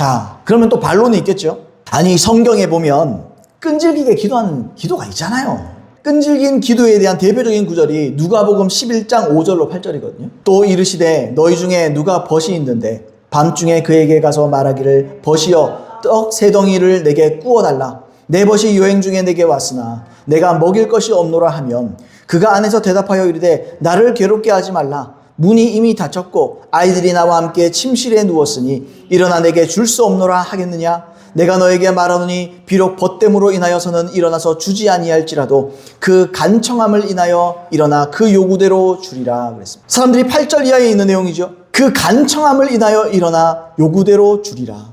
자, 그러면 또 반론이 있겠죠. 아니, 성경에 보면 끈질기게 기도하는 기도가 있잖아요. 끈질긴 기도에 대한 대표적인 구절이 누가복음 11장 5절로 8절이거든요. 또 이르시되 너희 중에 누가 벗이 있는데 밤중에 그에게 가서 말하기를 벗이여 떡 세 덩이를 내게 구워달라. 내 벗이 여행 중에 내게 왔으나 내가 먹일 것이 없노라 하면 그가 안에서 대답하여 이르되 나를 괴롭게 하지 말라. 문이 이미 닫혔고 아이들이 나와 함께 침실에 누웠으니 일어나 내게 줄 수 없노라 하겠느냐. 내가 너에게 말하노니 비록 벗됨으로 인하여서는 일어나서 주지 아니할지라도 그 간청함을 인하여 일어나 그 요구대로 주리라 그랬습니다. 사람들이 8절 이하에 있는 내용이죠. 그 간청함을 인하여 일어나 요구대로 주리라.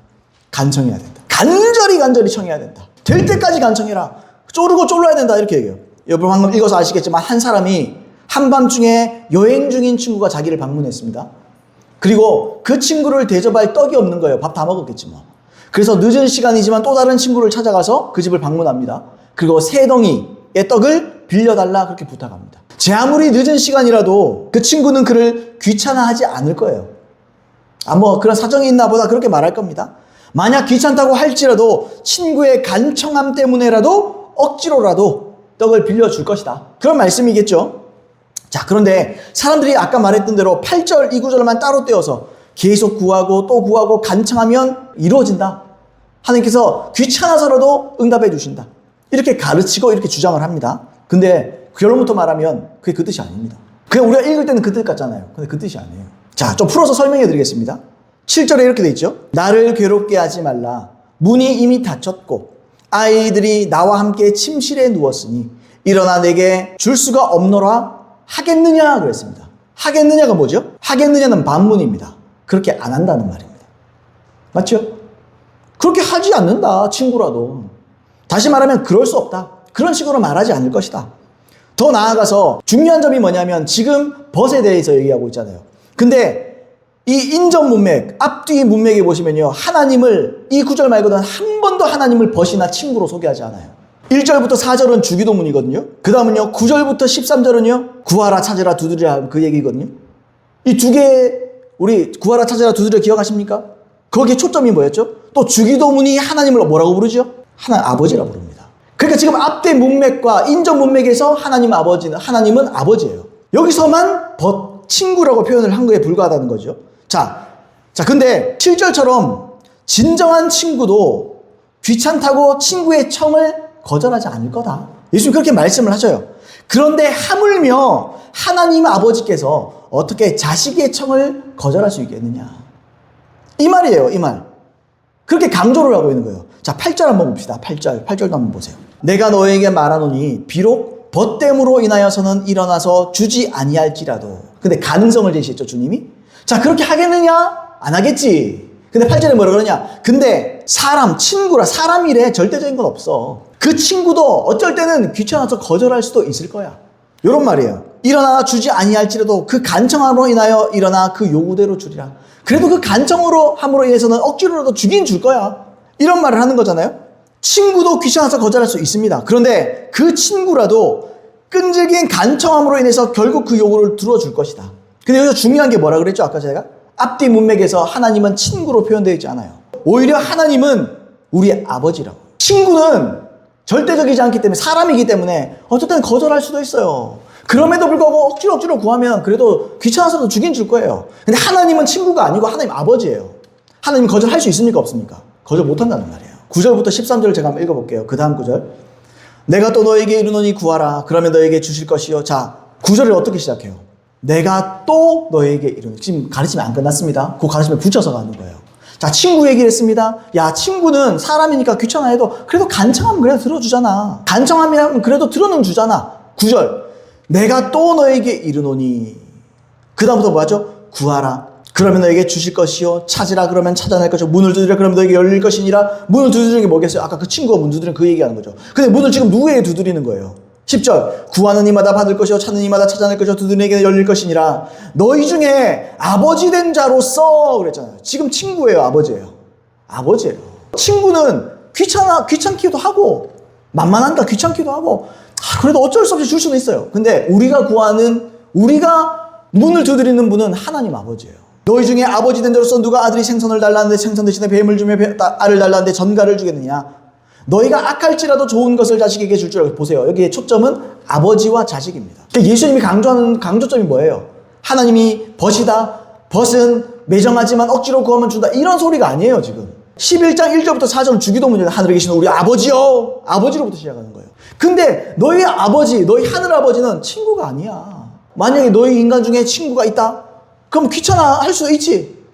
간청해야 된다. 간절히 청해야 된다. 될 때까지 간청해라. 쪼르고 쫄라야 된다 이렇게 얘기해요. 여러분 방금 읽어서 아시겠지만 한 사람이 한밤중에 여행 중인 친구가 자기를 방문했습니다. 그리고 그 친구를 대접할 떡이 없는 거예요. 밥 다 먹었겠지 뭐. 그래서 늦은 시간이지만 또 다른 친구를 찾아가서 그 집을 방문합니다. 그리고 세 덩이의 떡을 빌려달라 그렇게 부탁합니다. 제 아무리 늦은 시간이라도 그 친구는 그를 귀찮아하지 않을 거예요. 뭐 그런 사정이 있나 보다 그렇게 말할 겁니다. 만약 귀찮다고 할지라도 친구의 간청함 때문에라도 억지로라도 떡을 빌려줄 것이다. 그런 말씀이겠죠. 자, 그런데 사람들이 아까 말했던 대로 8절 이 구절만 따로 떼어서 계속 구하고 또 구하고 간청하면 이루어진다. 하나님께서 귀찮아서라도 응답해 주신다. 이렇게 가르치고 이렇게 주장을 합니다. 근데 결론부터 말하면 그게 그 뜻이 아닙니다. 그냥 우리가 읽을 때는 그 뜻 같잖아요. 근데 그 뜻이 아니에요. 자, 좀 풀어서 설명해 드리겠습니다. 7절에 이렇게 돼 있죠. 나를 괴롭게 하지 말라. 문이 이미 닫혔고 아이들이 나와 함께 침실에 누웠으니 일어나 내게 줄 수가 없노라 하겠느냐 그랬습니다. 하겠느냐가 뭐죠? 하겠느냐는 반문입니다. 그렇게 안 한다는 말입니다. 맞죠? 그렇게 하지 않는다, 친구라도. 다시 말하면 그럴 수 없다. 그런 식으로 말하지 않을 것이다. 더 나아가서 중요한 점이 뭐냐면 지금 벗에 대해서 얘기하고 있잖아요. 근데 이 인전 문맥, 앞뒤 문맥에 보시면요. 하나님을 이 구절 말고는 한 번도 하나님을 벗이나 친구로 소개하지 않아요. 1절부터 4절은 주기도문이거든요. 그 다음은요. 9절부터 13절은요. 구하라 찾으라 두드리라 그 얘기거든요. 이 두 개 우리 구하라 찾으라 두드려 기억하십니까? 거기에 초점이 뭐였죠? 또 주기도문이 하나님을 뭐라고 부르죠? 하나님 아버지라고 부릅니다. 그러니까 지금 앞뒤 문맥과 인전 문맥에서 하나님은 아버지예요. 여기서만 친구라고 표현을 한 거에 불과하다는 거죠. 자, 근데 7절처럼 진정한 친구도 귀찮다고 친구의 청을 거절하지 않을 거다. 예수님 그렇게 말씀을 하셔요. 그런데 하물며 하나님 아버지께서 어떻게 자식의 청을 거절할 수 있겠느냐. 이 말이에요, 이 말. 그렇게 강조를 하고 있는 거예요. 자, 8절 한번 봅시다. 8절도 한번 보세요. 내가 너에게 말하노니 비록 벗됨으로 인하여서는 일어나서 주지 아니할지라도. 근데 가능성을 제시했죠, 주님이. 자, 그렇게 하겠느냐? 안 하겠지. 근데 8절에 뭐라 그러냐? 근데 친구라 사람이래. 절대적인 건 없어. 그 친구도 어쩔 때는 귀찮아서 거절할 수도 있을 거야. 요런 말이에요. 일어나 주지 아니할지라도 그 간청함으로 인하여 일어나 그 요구대로 주리라. 그래도 그 간청으로 함으로 인해서는 억지로라도 주긴 줄 거야. 이런 말을 하는 거잖아요. 친구도 귀찮아서 거절할 수 있습니다. 그런데 그 친구라도 끈질긴 간청함으로 인해서 결국 그 요구를 들어줄 것이다. 근데 여기서 중요한 게 뭐라 그랬죠? 아까 제가? 앞뒤 문맥에서 하나님은 친구로 표현되어 있지 않아요. 오히려 하나님은 우리의 아버지라고. 친구는 절대적이지 않기 때문에 사람이기 때문에 어쨌든 거절할 수도 있어요. 그럼에도 불구하고 억지로 구하면 그래도 귀찮아서도 주긴 줄 거예요. 근데 하나님은 친구가 아니고 하나님 아버지예요. 하나님 거절할 수 있습니까? 없습니까? 거절 못한다는 말이에요. 9절부터 13절을 제가 한번 읽어볼게요. 그 다음 9절. 내가 또 너에게 이르노니 구하라. 그러면 너에게 주실 것이요. 자, 9절을 어떻게 시작해요? 내가 또 너에게 이르노니. 지금 가르침이 안 끝났습니다. 그 가르침을 붙여서 가는 거예요. 자, 친구 얘기를 했습니다. 야, 친구는 사람이니까 귀찮아해도 그래도 간청하면 그래도 들어주잖아. 간청하면 그래도 들어는 주잖아. 9절. 내가 또 너에게 이르노니. 그 다음부터 뭐하죠? 구하라. 그러면 너에게 주실 것이요. 찾으라. 그러면 찾아낼 것이요. 문을 두드리라. 그러면 너에게 열릴 것이니라. 문을 두드리는 게 뭐겠어요? 아까 그 친구가 문 두드리는 그 얘기하는 거죠. 근데 문을 지금 누구에게 두드리는 거예요? 10절. 구하는 이마다 받을 것이요. 찾는 이마다 찾아낼 것이요. 두드리는 이에게 열릴 것이니라. 너희 중에 아버지 된 자로서 그랬잖아요. 지금 친구예요. 아버지예요. 아버지예요. 친구는 귀찮기도 하고 만만한가 귀찮기도 하고 그래도 어쩔 수 없이 줄 수는 있어요. 근데 우리가 문을 두드리는 분은 하나님 아버지예요. 너희 중에 아버지 된 자로서 누가 아들이 생선을 달라는데 생선 대신에 뱀을 주며 알을 달라는데 전갈을 주겠느냐. 너희가 악할지라도 좋은 것을 자식에게 줄 줄 알고. 보세요. 여기에 초점은 아버지와 자식입니다. 그러니까 예수님이 강조하는 강조점이 뭐예요? 하나님이 벗이다. 벗은 매정하지만 억지로 구하면 준다. 이런 소리가 아니에요 지금. 11장 1절부터 4절 주기도문이에요. 하늘에 계시는 우리 아버지요. 아버지로부터 시작하는 거예요. 근데 너희 아버지, 너희 하늘 아버지는 친구가 아니야. 만약에 너희 인간 중에 친구가 있다? 그럼 귀찮아 할 수도 있지.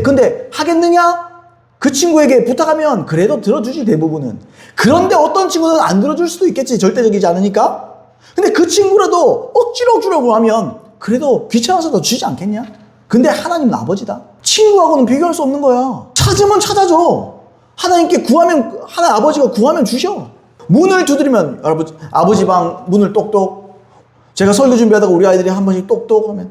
근데 하겠느냐? 그 친구에게 부탁하면 그래도 들어주지 대부분은. 그런데 어떤 친구는 안 들어줄 수도 있겠지. 절대적이지 않으니까. 근데 그 친구라도 억지로 주려고 하면 그래도 귀찮아서도 주지 않겠냐? 근데 하나님은 아버지다. 친구하고는 비교할 수 없는 거야. 찾으면 찾아줘. 하나님께 구하면, 아버지가 구하면 주셔. 문을 두드리면, 아버지 방 문을 똑똑. 제가 설교 준비하다가 우리 아이들이 한 번씩 똑똑 하면,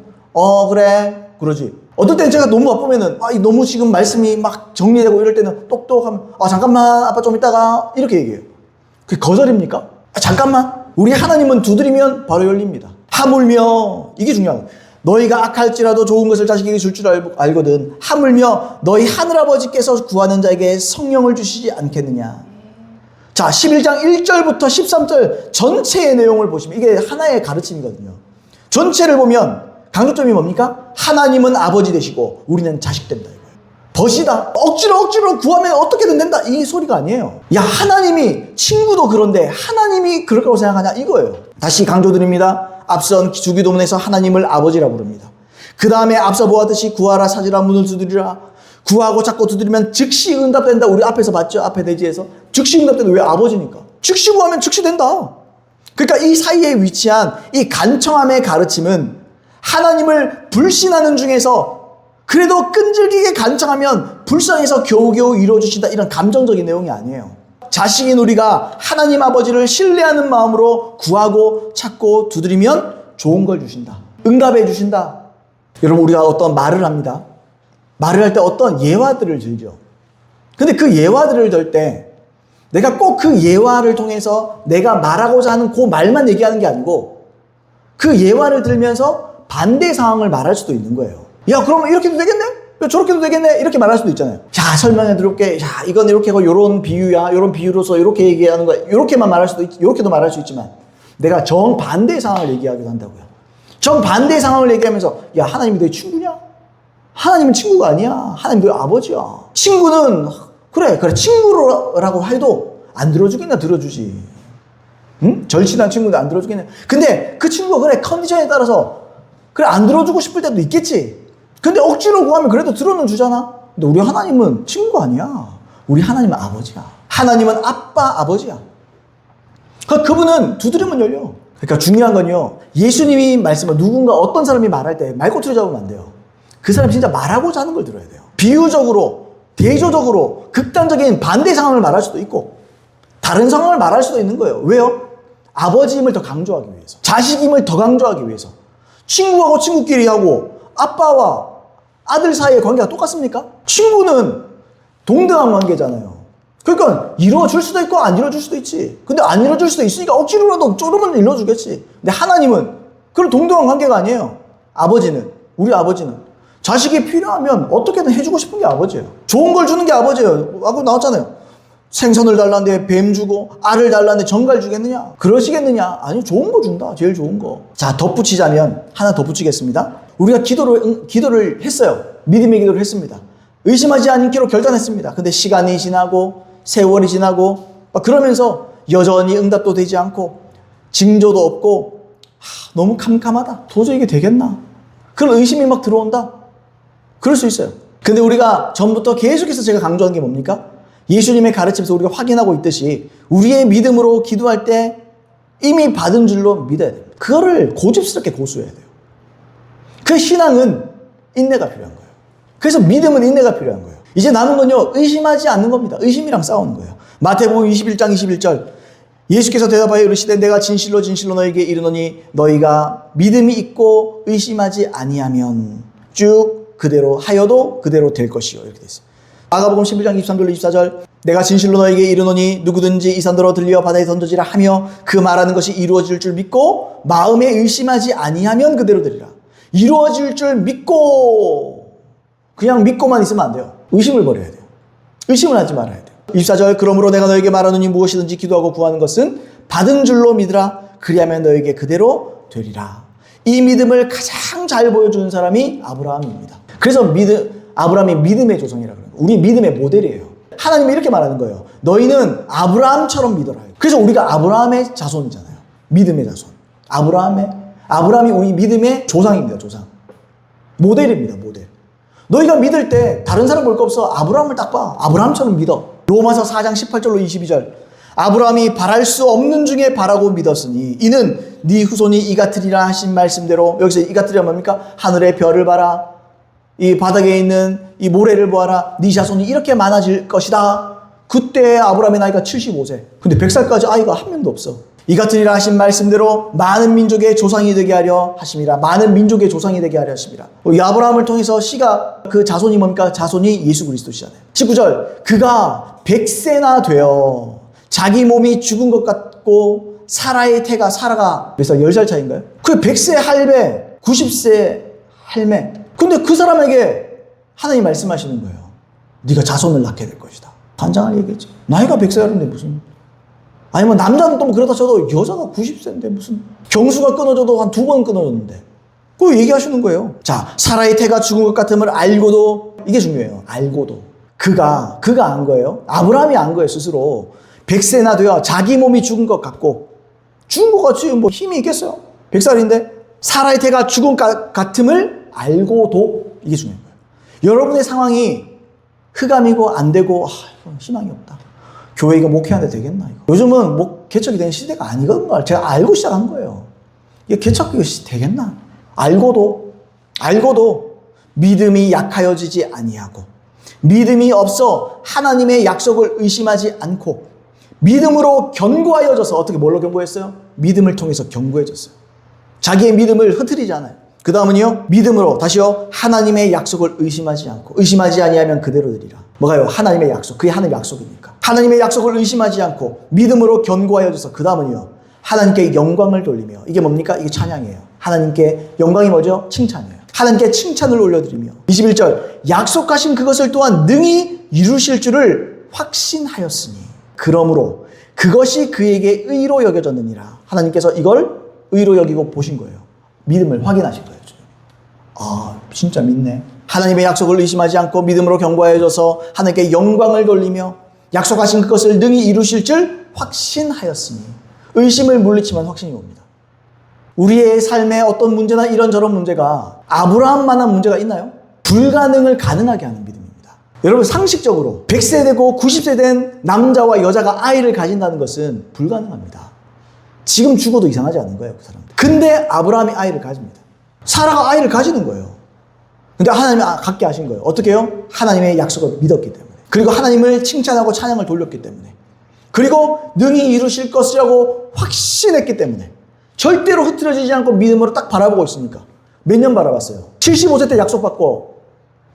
그래. 그러지. 어떨 때는 제가 너무 바쁘면은, 너무 지금 말씀이 막 정리되고 이럴 때는 똑똑 하면, 잠깐만, 아빠 좀 이따가. 이렇게 얘기해요. 그게 거절입니까? 잠깐만. 우리 하나님은 두드리면 바로 열립니다. 하물며, 이게 중요한 거예요. 너희가 악할지라도 좋은 것을 자식에게 줄 줄 알거든. 하물며 너희 하늘아버지께서 구하는 자에게 성령을 주시지 않겠느냐. 자, 11장 1절부터 13절 전체의 내용을 보시면 이게 하나의 가르침이거든요. 전체를 보면 강조점이 뭡니까? 하나님은 아버지 되시고 우리는 자식 된다 이거예요. 벗이다. 억지로 구하면 어떻게든 된다. 이 소리가 아니에요. 야, 하나님이 친구도 그런데 하나님이 그럴 거라고 생각하냐 이거예요. 다시 강조드립니다. 앞선 주기도문에서 하나님을 아버지라고 부릅니다. 그 다음에 앞서 보았듯이 구하라, 찾으라, 문을 두드리라. 구하고 찾고 두드리면 즉시 응답된다. 우리 앞에서 봤죠? 앞에 대지에서. 즉시 응답된다. 왜? 아버지니까. 즉시 구하면 즉시 된다. 그러니까 이 사이에 위치한 이 간청함의 가르침은 하나님을 불신하는 중에서 그래도 끈질기게 간청하면 불쌍해서 겨우겨우 이루어주신다. 이런 감정적인 내용이 아니에요. 자식인 우리가 하나님 아버지를 신뢰하는 마음으로 구하고 찾고 두드리면 좋은 걸 주신다. 응답해 주신다. 여러분, 우리가 어떤 말을 합니다. 말을 할 때 어떤 예화들을 들죠. 근데 그 예화들을 들 때 내가 꼭 그 예화를 통해서 내가 말하고자 하는 그 말만 얘기하는 게 아니고 그 예화를 들면서 반대 상황을 말할 수도 있는 거예요. 야, 그러면 이렇게도 되겠네? 저렇게도 되겠네? 이렇게 말할 수도 있잖아요. 자, 설명해 드릴게. 야, 이건 이렇게 하고 요런 비유야. 요런 비유로서 이렇게 얘기하는 거야. 요렇게만 말할 수도 있지. 요렇게도 말할 수 있지만 내가 정반대 상황을 얘기하기도 한다고요. 정반대 상황을 얘기하면서 야, 하나님이 너희 친구냐? 하나님은 친구가 아니야. 하나님 너희 아버지야. 친구는 그래 친구라고 해도 안 들어주겠냐? 들어주지. 응? 절친한 친구도 안 들어주겠냐? 근데 그 친구가 그래 컨디션에 따라서 그래 안 들어주고 싶을 때도 있겠지. 근데 억지로 구하면 그래도 들어는 주잖아. 근데 우리 하나님은 친구가 아니야. 우리 하나님은 아버지야. 하나님은 아빠, 아버지야. 그분은 두드리면 열려. 그러니까 중요한 건요. 예수님이 말씀을 누군가 어떤 사람이 말할 때 말꼬투리 잡으면 안 돼요. 그 사람이 진짜 말하고자 하는 걸 들어야 돼요. 비유적으로, 대조적으로, 극단적인 반대 상황을 말할 수도 있고 다른 상황을 말할 수도 있는 거예요. 왜요? 아버지임을 더 강조하기 위해서. 자식임을 더 강조하기 위해서. 친구하고 친구끼리 하고 아빠와 아들 사이의 관계가 똑같습니까? 친구는 동등한 관계잖아요. 그러니까 이루어줄 수도 있고 안 이루어줄 수도 있지. 근데 안 이루어줄 수도 있으니까 억지로라도 쪼르면 이루어주겠지. 근데 하나님은 그런 동등한 관계가 아니에요. 아버지는, 우리 아버지는 자식이 필요하면 어떻게든 해주고 싶은 게 아버지예요. 좋은 걸 주는 게 아버지예요. 아까 나왔잖아요. 생선을 달라는데 뱀 주고 알을 달라는데 전갈 주겠느냐? 그러시겠느냐? 아니, 좋은 거 준다. 제일 좋은 거. 자, 덧붙이자면 하나 덧붙이겠습니다. 우리가 기도를 했어요. 믿음의 기도를 했습니다. 의심하지 않기로 결단했습니다. 근데 시간이 지나고 세월이 지나고 막 그러면서 여전히 응답도 되지 않고 징조도 없고 너무 캄캄하다. 도저히 이게 되겠나? 그런 의심이 막 들어온다. 그럴 수 있어요. 근데 우리가 전부터 계속해서 제가 강조한 게 뭡니까? 예수님의 가르침에서 우리가 확인하고 있듯이 우리의 믿음으로 기도할 때 이미 받은 줄로 믿어야 됩니다. 그거를 고집스럽게 고수해야 돼요. 그 신앙은 인내가 필요한 거예요. 그래서 믿음은 인내가 필요한 거예요. 이제 남은 건요, 의심하지 않는 겁니다. 의심이랑 싸우는 거예요. 마태복음 21장 21절 예수께서 대답하여 이르시되 내가 진실로 진실로 너에게 이르노니 너희가 믿음이 있고 의심하지 아니하면 쭉 그대로 하여도 그대로 될 것이요. 이렇게 됐어요. 마가복음 11장 23절 24절 내가 진실로 너에게 이르노니 누구든지 이 산더러 들려 바다에 던져지라 하며 그 말하는 것이 이루어질 줄 믿고 마음에 의심하지 아니하면 그대로 되리라. 이루어질 줄 믿고 그냥 믿고만 있으면 안 돼요. 의심을 버려야 돼요. 의심을 하지 말아야 돼요. 24절 그러므로 내가 너에게 말하노니 무엇이든지 기도하고 구하는 것은 받은 줄로 믿으라. 그리하면 너에게 그대로 되리라. 이 믿음을 가장 잘 보여주는 사람이 아브라함입니다. 그래서 아브라함이 믿음의 조상이라고 그래요. 우리 믿음의 모델이에요. 하나님이 이렇게 말하는 거예요. 너희는 아브라함처럼 믿어라. 그래서 우리가 아브라함의 자손이잖아요. 믿음의 자손. 아브라함이 우리 믿음의 조상입니다. 조상. 모델입니다. 모델. 너희가 믿을 때 다른 사람 볼 거 없어. 아브라함을 딱 봐. 아브라함처럼 믿어. 로마서 4장 18절로 22절. 아브라함이 바랄 수 없는 중에 바라고 믿었으니 이는 네 후손이 이 같으리라 하신 말씀대로. 여기서 이 같으리라 뭡니까? 하늘의 별을 봐라. 이 바닥에 있는 이 모래를 보아라. 네 자손이 이렇게 많아질 것이다. 그때 아브라함의 나이가 75세. 근데 100살까지 아이가 한 명도 없어. 이 같으리라 하신 말씀대로 많은 민족의 조상이 되게 하려 하심이라. 많은 민족의 조상이 되게 하려 하심이라. 이 아브라함을 통해서 그 자손이 뭡니까? 자손이 예수 그리스도시잖아요. 19절 그가 100세나 되어 자기 몸이 죽은 것 같고 사라의 태가 사라가 몇 살? 10살 차이인가요? 그 100세 할배 90세 할매. 근데 그 사람에게 하나님 말씀하시는 거예요. 네가 자손을 낳게 될 것이다. 간장할 얘기겠지. 나이가 100살인데 무슨. 아니면 남자는 또 그러다 쳐도 여자가 90세인데 무슨. 경수가 끊어져도 한 2번 끊어졌는데. 그거 얘기하시는 거예요. 자, 사라의 태가 죽은 것 같음을 알고도, 이게 중요해요. 알고도. 그가 안 거예요. 아브라함이 안 거예요, 스스로. 100세나 되어 자기 몸이 죽은 것 같고. 죽은 것 같이 뭐 힘이 있겠어요? 100살인데. 사라의 태가 죽은 것 같음을 알고도, 이게 중요한 거예요. 여러분의 상황이 흑암이고 안 되고 희망이 없다. 교회 이거 목회하는데 되겠나 이거. 요즘은 개척이 되는 시대가 아니거든요. 제가 알고 시작한 거예요. 이게 개척 이거 되겠나. 알고도 믿음이 약하여지지 아니하고 믿음이 없어 하나님의 약속을 의심하지 않고 믿음으로 견고하여져서 어떻게 뭘로 견고했어요? 믿음을 통해서 견고해졌어요. 자기의 믿음을 흐트리지 않아요. 그 다음은요, 믿음으로 다시요 하나님의 약속을 의심하지 않고 의심하지 아니하면 그대로 되리라. 뭐가요? 하나님의 약속. 그게 하나님의 약속이니까. 하나님의 약속을 의심하지 않고 믿음으로 견고하여져서 그 다음은요 하나님께 영광을 돌리며. 이게 뭡니까? 이게 찬양이에요. 하나님께 영광이 뭐죠? 칭찬이에요. 하나님께 칭찬을 올려드리며. 21절 약속하신 그것을 또한 능히 이루실 줄을 확신하였으니 그러므로 그것이 그에게 의로 여겨졌느니라. 하나님께서 이걸 의로 여기고 보신 거예요. 믿음을 확인하신 거예요. 아, 진짜 믿네. 하나님의 약속을 의심하지 않고 믿음으로 견고해져서 하나님께 영광을 돌리며 약속하신 그것을 능히 이루실 줄 확신하였으니. 의심을 물리치면 확신이 옵니다. 우리의 삶에 어떤 문제나 이런저런 문제가 아브라함만한 문제가 있나요? 불가능을 가능하게 하는 믿음입니다. 여러분 상식적으로 100세 되고 90세 된 남자와 여자가 아이를 가진다는 것은 불가능합니다. 지금 죽어도 이상하지 않은 거예요, 그 사람들. 근데 아브라함이 아이를 가집니다. 사라가 아이를 가지는 거예요. 근데 하나님이 갖게 하신 거예요. 어떻게 해요? 하나님의 약속을 믿었기 때문에. 그리고 하나님을 칭찬하고 찬양을 돌렸기 때문에. 그리고 능히 이루실 것이라고 확신했기 때문에. 절대로 흐트러지지 않고 믿음으로 딱 바라보고 있으니까. 몇 년 바라봤어요? 75세 때 약속받고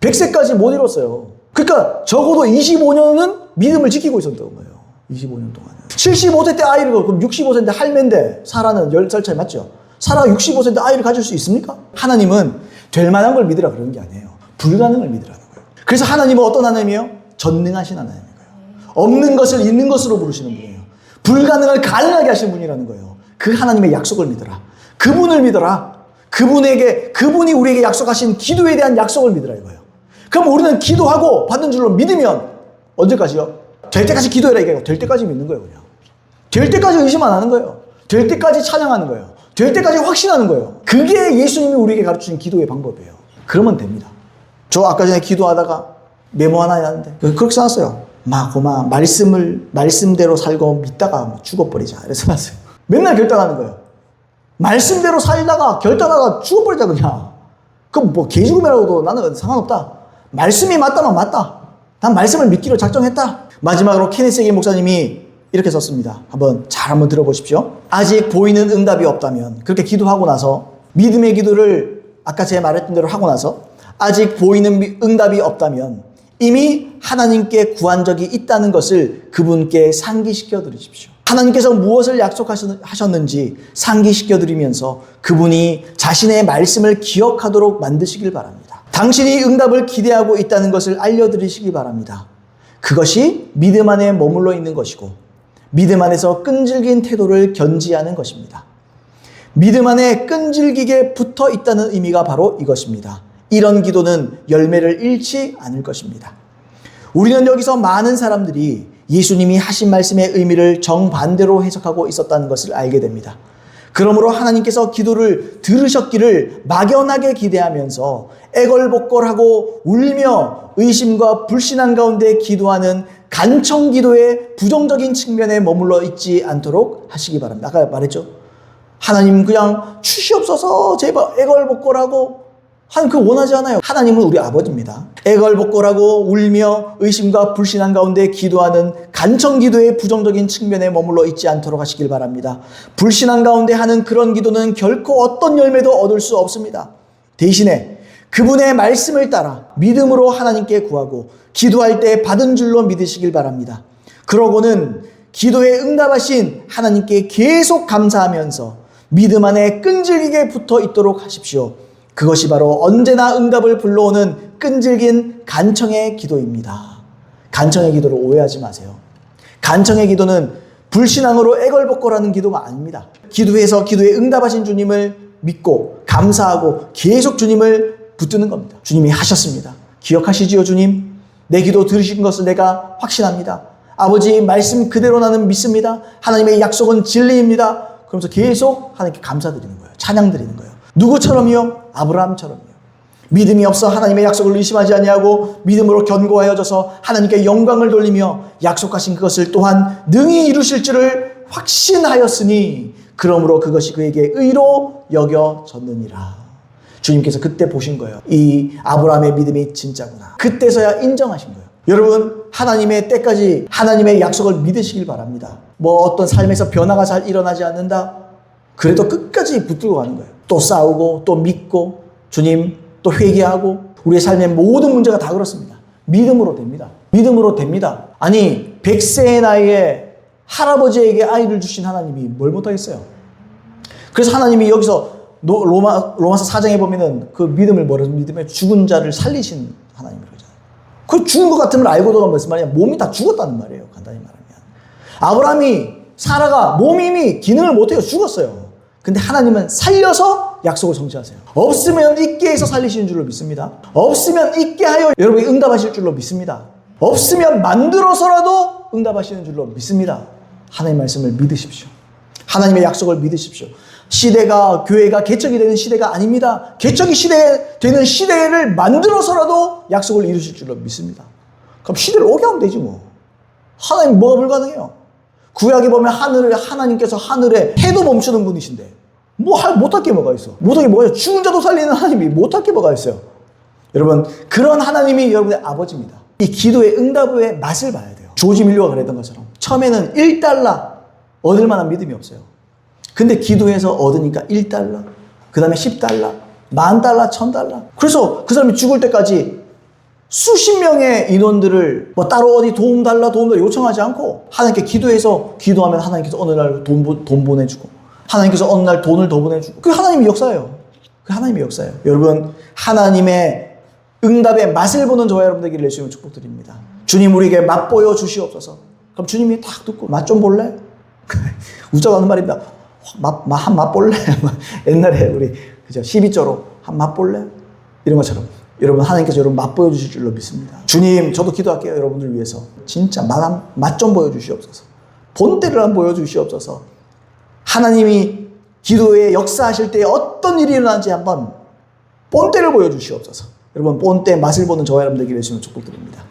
100세까지 못 이뤘어요. 그러니까 적어도 25년은 믿음을 지키고 있었던 거예요. 25년 동안. 75세 때 아이를 그럼 65세인데 할매인데 사라는 10살 차이 맞죠? 사라가 65세인데 아이를 가질 수 있습니까? 하나님은 될 만한 걸 믿으라 그러는 게 아니에요. 불가능을 믿으라는 거예요. 그래서 하나님은 어떤 하나님이에요? 전능하신 하나님인 거예요. 없는 것을 있는 것으로 부르시는 분이에요. 불가능을 가능하게 하시는 분이라는 거예요. 그 하나님의 약속을 믿어라. 그분을 믿어라. 그분이 우리에게 약속하신 기도에 대한 약속을 믿으라 이거예요. 그럼 우리는 기도하고 받는 줄로 믿으면 언제까지요? 될 때까지 기도해라 이거예요. 될 때까지 믿는 거예요. 그냥. 될 때까지 의심 안 하는 거예요. 될 때까지 찬양하는 거예요. 될 때까지 확신하는 거예요. 그게 예수님이 우리에게 가르치신 기도의 방법이에요. 그러면 됩니다. 저 아까 전에 기도하다가 메모 하나 해놨는데 그렇게 써놨어요. 말씀대로 살고 믿다가 죽어버리자. 이래서 써놨어요. 맨날 결단하는 거예요. 말씀대로 살다가 결단하다가 죽어버리자 그냥. 그럼 뭐 개죽음이라고도 나는 상관없다. 말씀이 맞다면 맞다. 난 말씀을 믿기로 작정했다. 마지막으로 케네스 목사님이 이렇게 썼습니다. 한번 들어보십시오. 아직 보이는 응답이 없다면, 그렇게 기도하고 나서 믿음의 기도를 아까 제가 말했던 대로 하고 나서 아직 보이는 응답이 없다면 이미 하나님께 구한 적이 있다는 것을 그분께 상기시켜 드리십시오. 하나님께서 무엇을 약속하셨는지 상기시켜 드리면서 그분이 자신의 말씀을 기억하도록 만드시길 바랍니다. 당신이 응답을 기대하고 있다는 것을 알려드리시기 바랍니다. 그것이 믿음 안에 머물러 있는 것이고 믿음 안에서 끈질긴 태도를 견지하는 것입니다. 믿음 안에 끈질기게 붙어 있다는 의미가 바로 이것입니다. 이런 기도는 열매를 잃지 않을 것입니다. 우리는 여기서 많은 사람들이 예수님이 하신 말씀의 의미를 정반대로 해석하고 있었다는 것을 알게 됩니다. 그러므로 하나님께서 기도를 들으셨기를 막연하게 기대하면서 애걸복걸하고 울며 의심과 불신한 가운데 기도하는 간청 기도의 부정적인 측면에 머물러 있지 않도록 하시기 바랍니다. 아까 말했죠. 하나님 그냥 주시옵소서 제발 애걸복걸하고 하나님 그거 원하지 않아요. 하나님은 우리 아버지입니다. 애걸복걸하고 울며 의심과 불신한 가운데 기도하는 간청 기도의 부정적인 측면에 머물러 있지 않도록 하시길 바랍니다. 불신한 가운데 하는 그런 기도는 결코 어떤 열매도 얻을 수 없습니다. 대신에 그분의 말씀을 따라 믿음으로 하나님께 구하고 기도할 때 받은 줄로 믿으시길 바랍니다. 그러고는 기도에 응답하신 하나님께 계속 감사하면서 믿음 안에 끈질기게 붙어 있도록 하십시오. 그것이 바로 언제나 응답을 불러오는 끈질긴 간청의 기도입니다. 간청의 기도를 오해하지 마세요. 간청의 기도는 불신앙으로 애걸복걸하는 기도가 아닙니다. 기도해서 기도에 응답하신 주님을 믿고 감사하고 계속 주님을 붙드는 겁니다. 주님이 하셨습니다. 기억하시지요, 주님? 내 기도 들으신 것을 내가 확신합니다. 아버지의 말씀 그대로 나는 믿습니다. 하나님의 약속은 진리입니다. 그러면서 계속 하나님께 감사드리는 거예요. 찬양드리는 거예요. 누구처럼요? 아브라함처럼요. 믿음이 없어 하나님의 약속을 의심하지 아니하고 믿음으로 견고하여져서 하나님께 영광을 돌리며 약속하신 그것을 또한 능히 이루실 줄을 확신하였으니 그러므로 그것이 그에게 의로 여겨졌느니라. 주님께서 그때 보신 거예요. 이 아브라함의 믿음이 진짜구나. 그때서야 인정하신 거예요. 여러분 하나님의 때까지 하나님의 약속을 믿으시길 바랍니다. 뭐 어떤 삶에서 변화가 잘 일어나지 않는다? 그래도 끝까지 붙들고 가는 거예요. 또 싸우고 또 믿고 주님 또 회개하고 우리의 삶의 모든 문제가 다 그렇습니다. 믿음으로 됩니다. 믿음으로 됩니다. 아니 100세의 나이에 할아버지에게 아이를 주신 하나님이 뭘 못하겠어요. 그래서 하나님이 여기서 로마서 4장에 보면은 그 믿음을 뭐라고 믿으면 죽은 자를 살리신 하나님이라고 하잖아요. 그 죽은 것 같은 걸 알고도 무슨 말이야? 몸이 다 죽었다는 말이에요. 간단히 말하면. 아브라함이 사라가 몸이 이미 기능을 못해요. 죽었어요. 근데 하나님은 살려서 약속을 성취하세요. 없으면 있게 해서 살리시는 줄로 믿습니다. 없으면 있게 하여 여러분이 응답하실 줄로 믿습니다. 없으면 만들어서라도 응답하시는 줄로 믿습니다. 하나님의 말씀을 믿으십시오. 하나님의 약속을 믿으십시오. 시대가 교회가 개척이 되는 시대가 아닙니다. 개척이 되는 시대를 만들어서라도 약속을 이루실 줄로 믿습니다. 그럼 시대를 오게 하면 되지 뭐. 하나님 뭐가 불가능해요? 구약에 보면 하나님께서 하늘에 해도 멈추는 분이신데 못할 게 뭐가 있어? 못할 게 뭐가 있어? 죽은 자도 살리는 하나님이 못할 게 뭐가 있어요? 여러분 그런 하나님이 여러분의 아버지입니다. 이 기도의 응답의 맛을 봐야 돼요. 조지 밀러가 그랬던 것처럼 처음에는 1달러 얻을 만한 믿음이 없어요. 근데 기도해서 얻으니까 1달러, 그 다음에 10달러, 10,000달러, 1,000달러. 그래서 그 사람이 죽을 때까지 수십 명의 인원들을 뭐 따로 어디 도움 달라 요청하지 않고 하나님께 기도하면 하나님께서 어느 날 돈 보내주고 하나님께서 어느 날 돈을 더 보내주고 그게 하나님의 역사예요. 그게 하나님의 역사예요. 여러분 하나님의 응답의 맛을 보는 저와 여러분들 되기를 예수님을 축복드립니다. 주님 우리에게 맛보여 주시옵소서. 그럼 주님이 딱 듣고 맛 좀 볼래? 웃자고 하는 말입니다. 한 맛볼래? 옛날에 우리 그죠 12조로 한 맛볼래? 이런 것처럼 여러분 하나님께서 여러분 맛 보여주실 줄로 믿습니다. 주님 저도 기도할게요. 여러분들 위해서 진짜 맛 좀 보여주시옵소서. 본때를 한번 보여주시옵소서. 하나님이 기도에 역사하실 때 어떤 일이 일어나는지 한번 본때를 보여주시옵소서. 여러분 본때 맛을 보는 저와 여러분들에게 예수님을 축복드립니다.